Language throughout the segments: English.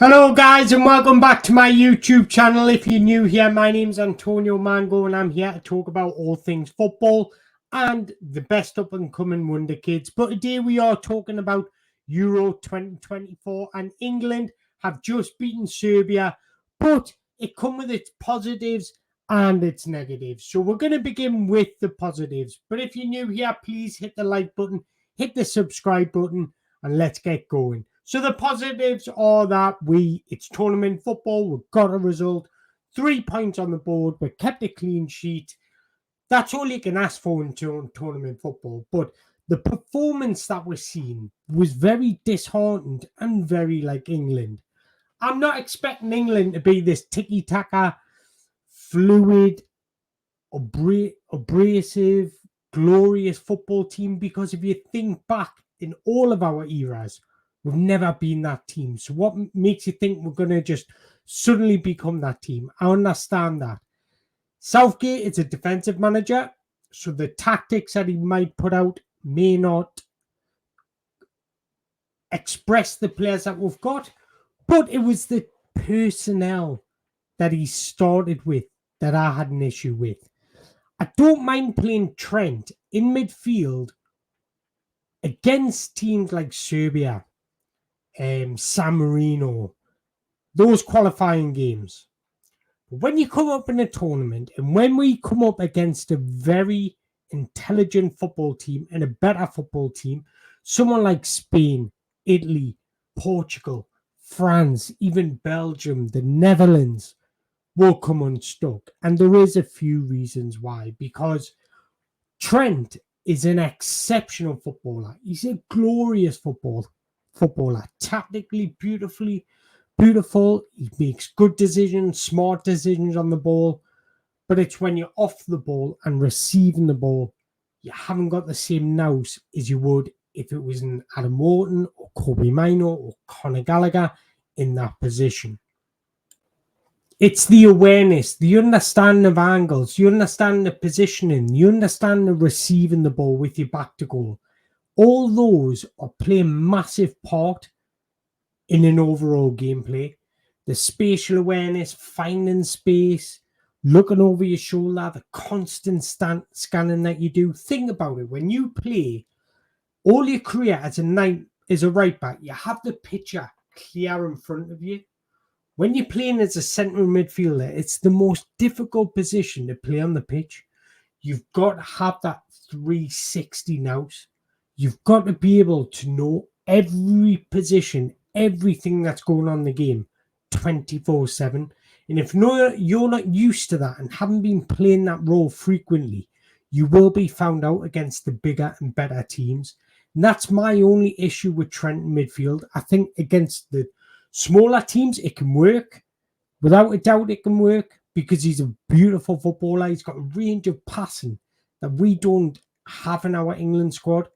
Hello guys and welcome back to my YouTube channel. If you're new here, my name's Antonio Mango and I'm here to talk about all things football and the best up and coming wonder kids. But today we are talking about Euro 2024 and England have just beaten Serbia, but it comes with its positives and its negatives. So we're going to begin with the positives. But if you're new here, please hit the like button, hit the subscribe button and let's get going. So the positives are that it's tournament football, we've got a result, 3 points on the board, we kept a clean sheet. That's all you can ask for in tournament football. But the performance that we're seeing was very disheartened and very like England. I'm not expecting England to be this tiki-taka, fluid, abrasive, glorious football team, because if you think back in all of our eras, we've never been that team. So what makes you think we're going to just suddenly become that team? I understand that. Southgate is a defensive manager, so the tactics that he might put out may not express the players that we've got, but it was the personnel that he started with that I had an issue with. I don't mind playing Trent in midfield against teams like Serbia, San Marino, those qualifying games. But when you come up in a tournament and when we come up against a very intelligent football team and a better football team, someone like Spain, Italy, Portugal, France, even Belgium, the Netherlands will come unstuck. And there is a few reasons why. Because Trent is an exceptional footballer. He's a glorious footballer, tactically beautiful. He makes good decisions, smart decisions on the ball. But it's when you're off the ball and receiving the ball, you haven't got the same nous as you would if it was an Adam Morton or Kobe Mino or Conor Gallagher in that position. It's the awareness, the understanding of angles, the understanding of positioning, the understanding of receiving the ball with your back to goal. All those are playing a massive part in an overall gameplay. The spatial awareness, finding space, looking over your shoulder, the constant scanning that you do. Think about it. When you play all your career as a right back, you have the picture clear in front of you. When you're playing as a central midfielder, it's the most difficult position to play on the pitch. You've got to have that 360 nous. You've got to be able to know every position, everything that's going on in the game 24/7. And if you're not used to that and haven't been playing that role frequently, you will be found out against the bigger and better teams. And that's my only issue with Trent in midfield. I think against the smaller teams, it can work. Without a doubt, it can work because he's a beautiful footballer. He's got a range of passing that we don't have in our England squad.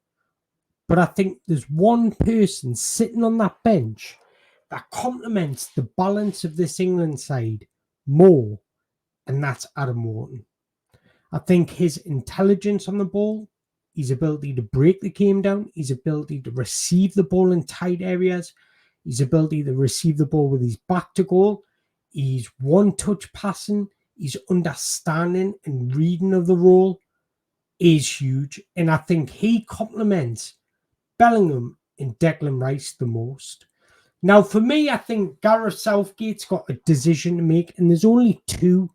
But I think there's one person sitting on that bench that complements the balance of this England side more, and that's Adam Morton. I think his intelligence on the ball, his ability to break the game down, his ability to receive the ball in tight areas, his ability to receive the ball with his back to goal, his one-touch passing, his understanding and reading of the role is huge. And I think he complements Bellingham and Declan Rice the most. Now, for me, I think Gareth Southgate's got a decision to make, and there's only two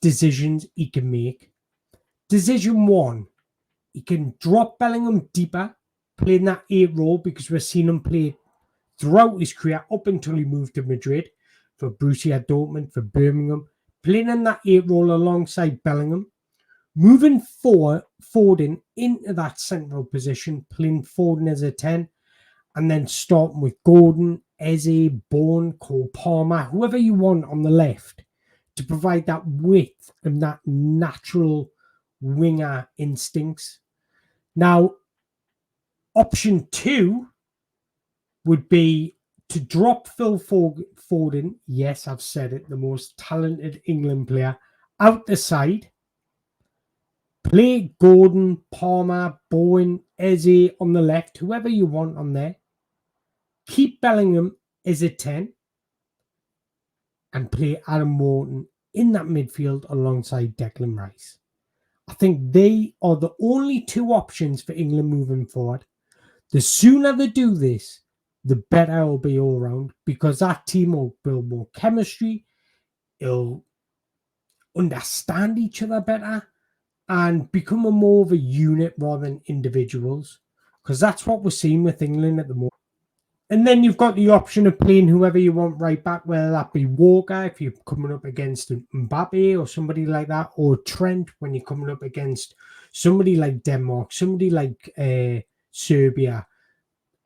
decisions he can make. Decision one, he can drop Bellingham deeper, playing that 8 role, because we're seeing him play throughout his career up until he moved to Madrid for Borussia Dortmund, for Birmingham, playing in that 8 role alongside Bellingham, moving Foden into that central position, playing Foden as a 10, and then starting with Gordon, Eze, Bourne, Cole Palmer, whoever you want on the left to provide that width and that natural winger instincts. Now, option 2 would be to drop Phil Foden. Yes, I've said it, the most talented England player, out the side. Play Gordon, Palmer, Bowen, Eze on the left, whoever you want on there. Keep Bellingham as a 10. and play Adam Morton in that midfield alongside Declan Rice. I think they are the only two options for England moving forward. The sooner they do this, the better it'll be all round, because that team will build more chemistry, it'll understand each other better, and become a more of a unit rather than individuals, because that's what we're seeing with England at the moment. And then you've got the option of playing whoever you want right back, whether that be Walker if you're coming up against Mbappe or somebody like that, or Trent when you're coming up against somebody like Denmark, somebody like Serbia,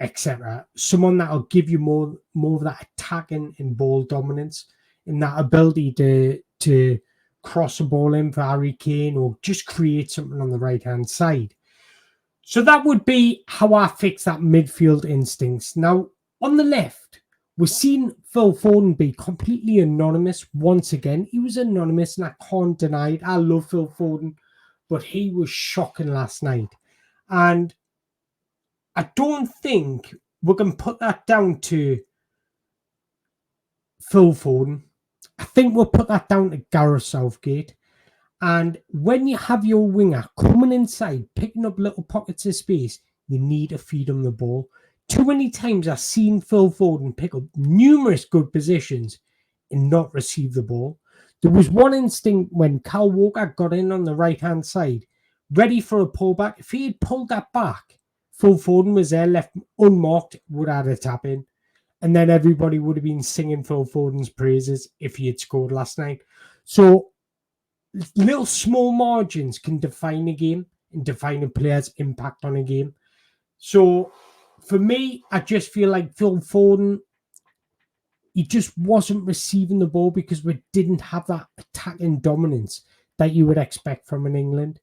etc. Someone that'll give you more of that attacking and ball dominance, and that ability to cross a ball in for Harry Kane or just create something on the right hand side. So that would be how I fix that midfield instincts. Now, on the left, we're seeing Phil Foden be completely anonymous once again. He was anonymous, and I can't deny it. I love Phil Foden, but he was shocking last night. And I don't think we can put that down to Phil Foden. I think we'll put that down to Gareth Southgate. And when you have your winger coming inside, picking up little pockets of space, you need to feed him the ball. Too many times I've seen Phil Foden pick up numerous good positions and not receive the ball. There was one instinct when Kyle Walker got in on the right-hand side, ready for a pullback. If he had pulled that back, Phil Foden was there, left unmarked, would have had a tap in. And then everybody would have been singing Phil Foden's praises if he had scored last night. So little small margins can define a game and define a player's impact on a game. So for me, I just feel like Phil Foden, he just wasn't receiving the ball because we didn't have that attacking dominance that you would expect from an England.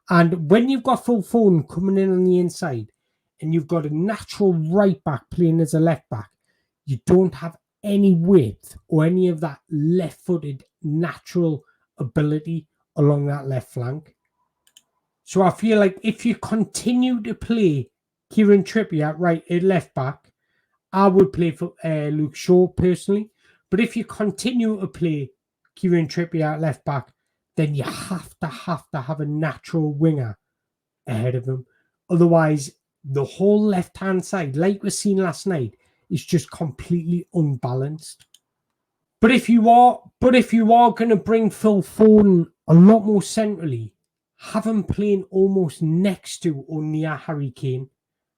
And when you've got Phil Foden coming in on the inside and you've got a natural right back playing as a left back, you don't have any width or any of that left-footed natural ability along that left flank. So I feel like if you continue to play Kieran Trippier at left back, I would play for Luke Shaw personally. But if you continue to play Kieran Trippier at left back, then you have to have a natural winger ahead of him. Otherwise, the whole left-hand side, like we've seen last night, is just completely unbalanced. But if you are going to bring Phil Foden a lot more centrally, have him playing almost next to or near Harry Kane.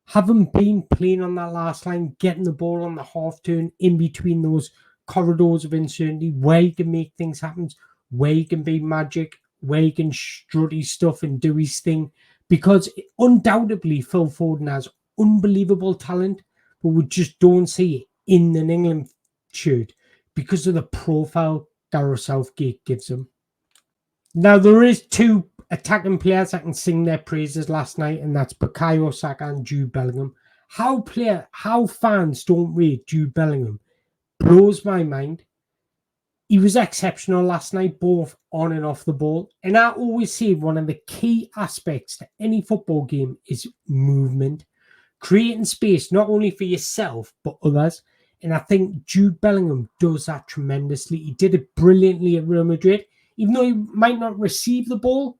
Have him been playing on that last line, getting the ball on the half turn in between those corridors of uncertainty, where he can make things happen, where he can be magic, where he can strut his stuff and do his thing. Because undoubtedly Phil Foden has unbelievable talent, but we just don't see it in an England shirt because of the profile Gareth Southgate gives him. Now, there is two attacking players that can sing their praises last night, and that's Bukayo Saka and Jude Bellingham. How fans don't rate Jude Bellingham blows my mind. He was exceptional last night, both on and off the ball. And I always say one of the key aspects to any football game is movement. Creating space, not only for yourself, but others. And I think Jude Bellingham does that tremendously. He did it brilliantly at Real Madrid. Even though he might not receive the ball,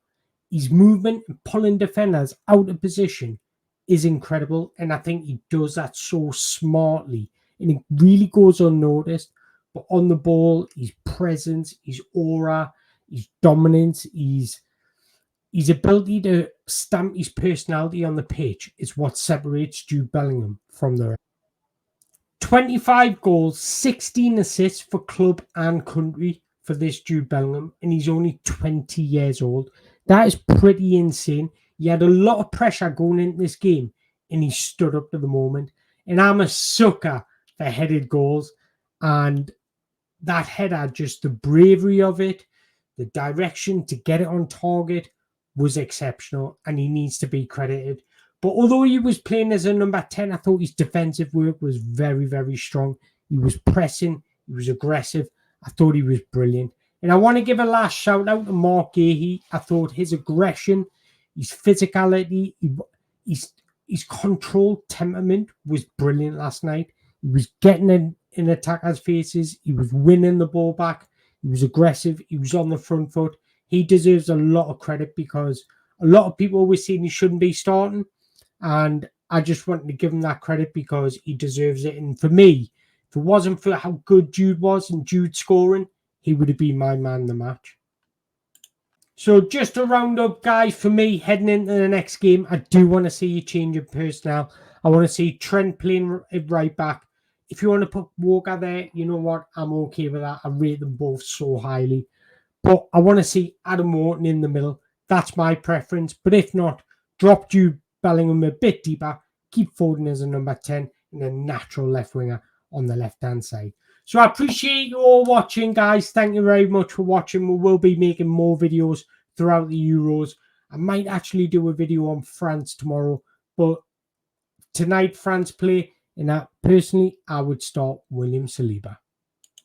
his movement and pulling defenders out of position is incredible. And I think he does that so smartly. And it really goes unnoticed. But on the ball, his presence, his aura, his dominance, his ability to stamp his personality on the pitch is what separates Jude Bellingham from the rest. 25 goals, 16 assists for club and country for this Jude Bellingham, and he's only 20 years old. That is pretty insane. He had a lot of pressure going into this game, and he stood up to the moment. And I'm a sucker for headed goals, and that header, just the bravery of it, the direction to get it on target was exceptional, and he needs to be credited. But although he was playing as a number 10, I thought his defensive work was very, very strong. He was pressing, he was aggressive. I thought he was brilliant. And I want to give a last shout out to Mark Gahey. I thought his aggression, his physicality, his controlled temperament was brilliant last night. He was getting in attackers' faces. He was winning the ball back. He was aggressive. He was on the front foot. He deserves a lot of credit because a lot of people were saying he shouldn't be starting. And I just wanted to give him that credit because he deserves it. And for me, if it wasn't for how good Jude was and Jude scoring, he would have been my man of the match. So just to round up, guys, for me, heading into the next game, I do want to see a change of personnel. I want to see Trent playing right back. If you want to put Walker there, you know what? I'm okay with that. I rate them both so highly. But I want to see Adam Wharton in the middle. That's my preference. But if not, drop Jude Bellingham a bit deeper. Keep Foden as a number 10 and a natural left winger on the left-hand side. So I appreciate you all watching, guys. Thank you very much for watching. We will be making more videos throughout the Euros. I might actually do a video on France tomorrow. But tonight, France play. And personally, I would start William Saliba.